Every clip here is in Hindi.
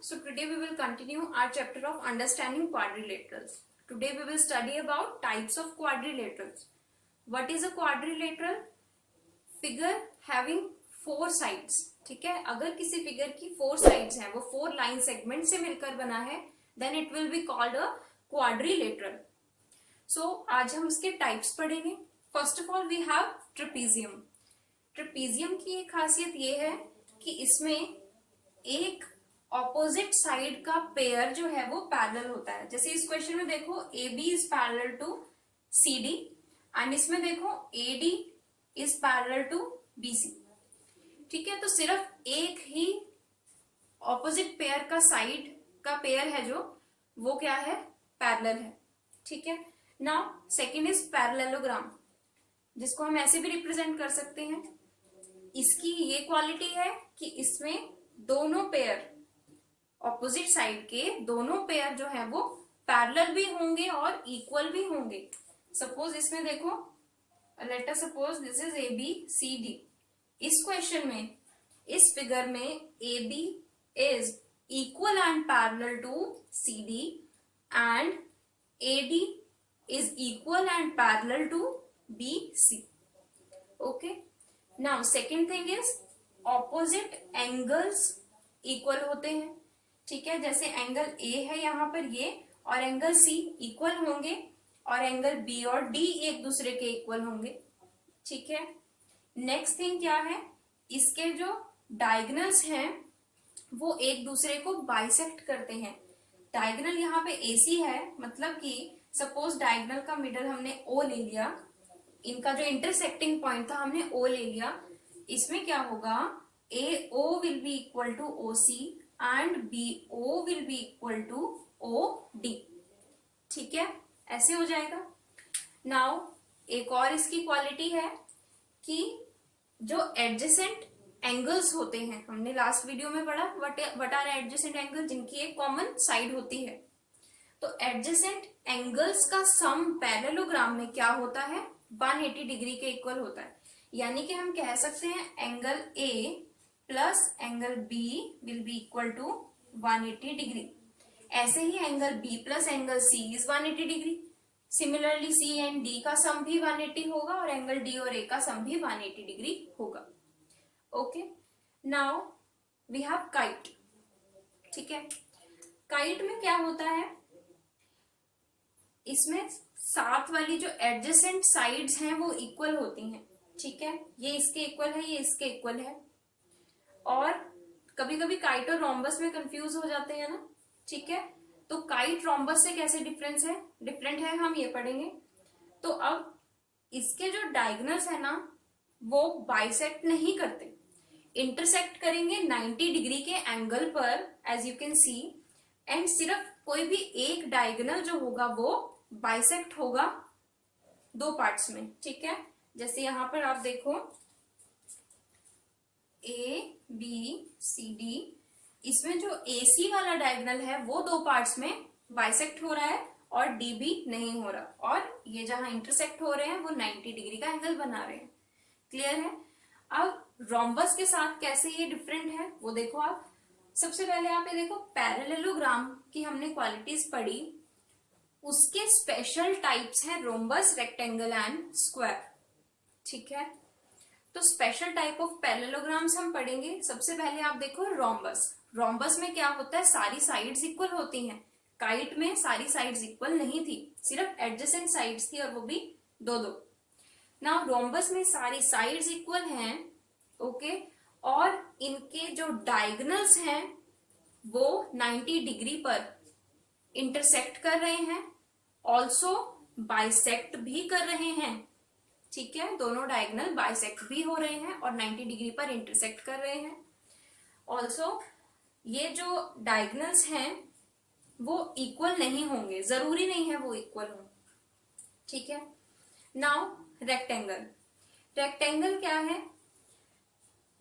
So today we will continue our chapter of understanding quadrilaterals. Today we will study about types of quadrilaterals. What is a quadrilateral? Figure having four sides. ठीक है, अगर किसी फिगर की फोर साइड्स हैं, वो फोर लाइन सेगमेंट से मिलकर बना है, then it will be called a quadrilateral. So आज हम इसके टाइप्स पढ़ेंगे. First of all we have trapezium. Trapezium की एक खासियत ये है कि इसमें एक ऑपोजिट साइड का पेयर जो है वो पैरेलल होता है. जैसे इस क्वेश्चन में देखो A B is parallel to C D and इसमें देखो A D is parallel to B C. ठीक है, तो सिर्फ एक ही ऑपोजिट पेयर का साइड का पेयर है जो वो क्या है, पैरेलल है. ठीक है, नाउ सेकंड इज पैरेललोग्राम, जिसको हम ऐसे भी रिप्रेजेंट कर सकते हैं. इसकी ये क्वालिटी है कि इसमें दोनों पेयर, ऑपोजिट साइड के दोनों पेयर जो है वो पैरेलल भी होंगे और इक्वल भी होंगे. सपोज इसमें देखो, let us suppose this is A B C D. इस क्वेश्चन में, इस फिगर में A B is equal and parallel to C D and A D is equal and parallel to B C. Okay, now second thing is opposite angles equal होते हैं. ठीक है, जैसे एंगल ए है यहाँ पर ये और एंगल सी इक्वल होंगे और एंगल बी और डी एक दूसरे के इक्वल होंगे. ठीक है, नेक्स्ट थिंग क्या है, इसके जो डायगोनल्स हैं वो एक दूसरे को बाइसेक्ट करते हैं. डायगोनल यहाँ पे एसी है, मतलब कि सपोज डायगोनल का मिडल हमने ओ ले लिया, इनका जो इंटरसेक्टिंग पॉइंट था हमने ओ ले लिया. इसमें क्या होगा, A O will be equal to O C and B O will be equal to O D. ठीक है, ऐसे हो जाएगा. नाउ एक और इसकी क्वालिटी है कि जो एडजेसेंट एंगल्स होते हैं, हमने लास्ट वीडियो में पढ़ा व्हाट आर एडजेसेंट एंगल, जिनकी एक कॉमन साइड होती है. तो एडजेसेंट एंगल्स का सम पैरेललोग्राम में क्या होता है, 180 डिग्री के इक्वल होता है. यानी कि हम कह सकते हैं angle A plus angle B will be equal to 180 degree. ऐसे ही angle B plus angle C is 180 degree. Similarly C and D का सम भी 180 होगा और एंगल डी और ए का सम भी 180 डिग्री होगा. Okay, now we have kite. ठीक है, काइट में क्या होता है, इसमें साथ वाली जो एडजेसेंट साइड्स हैं वो इक्वल होती हैं. ठीक है, ये इसके इक्वल है, ये इसके इक्वल है. और कभी कभी काइट और रोम्बस में कंफ्यूज हो जाते हैं ना. ठीक है, तो काइट रोम्बस से कैसे डिफरेंट है हम ये पढ़ेंगे. तो अब इसके जो डायगोनल्स है ना वो बाइसेक्ट नहीं करते, इंटरसेक्ट करेंगे 90 डिग्री के एंगल पर, as you can see. And सिर्फ कोई भी एक डायगोनल जो होगा वो बाइसेक्ट होगा दो पार्ट्स में. ठीक है, जैसे यहां पर आप देखो ए बी सी डी, इसमें जो ए सी वाला डायगोनल है वो दो पार्ट्स में बाइसेक्ट हो रहा है और डी भी नहीं हो रहा, और ये जहां इंटरसेक्ट हो रहे हैं वो 90 डिग्री का एंगल बना रहे हैं. क्लियर है. अब रोम्बस के साथ कैसे ये डिफरेंट है वो देखो आप. सबसे पहले आप ये देखो, पैरेललोग्राम की हमने क्वालिटीज पढ़ी, उसके स्पेशल टाइप्स हैं रोम्बस, रेक्टेंगल एंड स्क्वायर. ठीक है, तो स्पेशल टाइप ऑफ पैरेललोग्राम्स हम पढ़ेंगे. सबसे पहले आप देखो रोम्बस. रोम्बस में क्या होता है, सारी साइड्स इक्वल होती हैं. काइट में सारी साइड्स इक्वल नहीं थी, सिर्फ एडजेसेंट साइड्स थी और वो भी दो दो. नाउ रोम्बस में सारी साइड्स इक्वल हैं. ओके, और इनके जो डायगोनल्स हैं वो 90 डिग्री पर इंटरसेक्ट कर रहे हैं, ऑल्सो बाइसेक्ट भी कर रहे हैं. ठीक है, दोनों डायगोनल बाइसेक्ट भी हो रहे हैं और 90 डिग्री पर इंटरसेक्ट कर रहे हैं. ऑल्सो ये जो डायगोनल्स हैं वो इक्वल नहीं होंगे, जरूरी नहीं है वो इक्वल हो. ठीक है, नाउ रेक्टेंगल. रेक्टेंगल क्या है,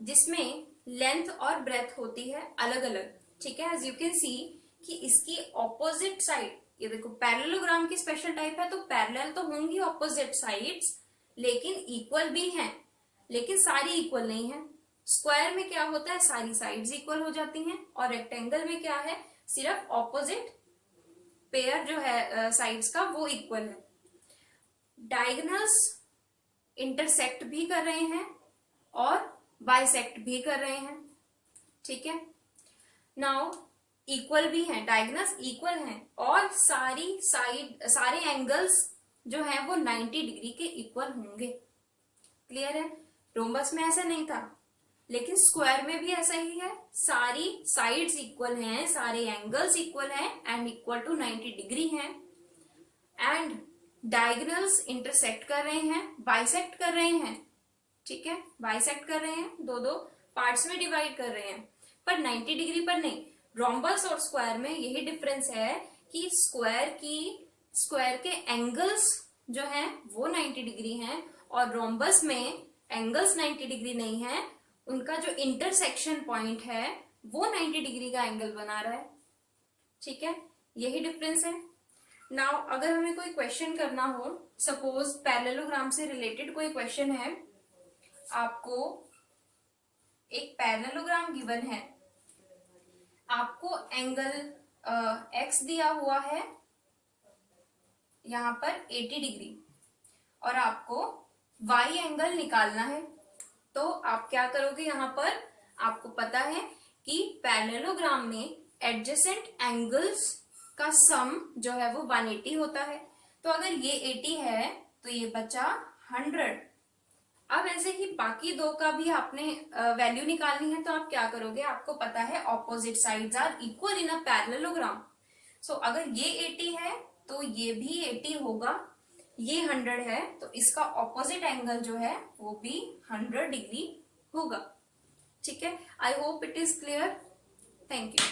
जिसमें लेंथ और ब्रेथ होती है अलग अलग. ठीक है, एज यू कैन सी कि इसकी ऑपोजिट साइड, ये देखो पैरेललोग्राम की स्पेशल टाइप है तो पैरेलल तो होंगी ऑपोजिट साइड्स, लेकिन इक्वल भी हैं, लेकिन सारी इक्वल नहीं है. स्क्वायर में क्या होता है, सारी साइड्स इक्वल हो जाती हैं, और रेक्टेंगल में क्या है, सिर्फ ऑपोजिट पेयर जो है साइड्स का वो इक्वल है। डायगोनल्स इंटरसेक्ट भी कर रहे हैं और बाइसेक्ट भी कर रहे हैं, ठीक है। नाउ इक्वल भी हैं, डायगोनल्स इक्वल हैं, और सारे एंगल्स जो हैं वो 90 डिग्री के इक्वल होंगे। क्लियर है। रोम्बस में ऐसा नहीं था, लेकिन स्क्वायर में भी ऐसा ही है, सारी साइड्स इक्वल हैं, सारे एंगल्स इक्वल हैं एंड इक्वल टू 90 डिग्री हैं, एंड डायगोनल्स इंटरसेक्ट कर रहे हैं, बाइसेक्ट कर रहे हैं, ठीक है, बाइसेक्ट कर रहे हैं, दो दो पार्ट्स में डिवाइड कर रहे हैं, पर 90 डिग्री पर नहीं। रोम्बस और स्क्वायर में यही डिफरेंस है कि स्क्वायर के एंगल्स जो हैं वो 90 डिग्री हैं, और रोम्बस में एंगल्स 90 डिग्री नहीं है, उनका जो इंटरसेक्शन पॉइंट है वो 90 डिग्री का एंगल बना रहा है, ठीक है, यही डिफरेंस है। नाउ अगर हमें कोई क्वेश्चन करना हो, सपोज पैरेललोग्राम से रिलेटेड कोई क्वेश्चन है, आपको एक पैरेललोग्राम गिवन है, आपको एंगल एक्स दिया हुआ है यहां पर 80 डिग्री, और आपको वाई एंगल निकालना है, तो आप क्या करोगे, यहां पर आपको पता है कि पैरेललोग्राम में एडजेसेंट एंगल्स का सम जो है वो 180 होता है, तो अगर ये 80 है तो ये बचा 100। अब ऐसे ही बाकी दो का भी आपने वैल्यू निकालनी है, तो आप क्या करोगे, आपको पता है opposite sides are equal in a parallelogram, so अगर ये 80 है तो ये भी 80 होगा, ये 100 है तो इसका ऑपोजिट एंगल जो है वो भी 100 डिग्री होगा, ठीक है। I hope it is clear, thank you.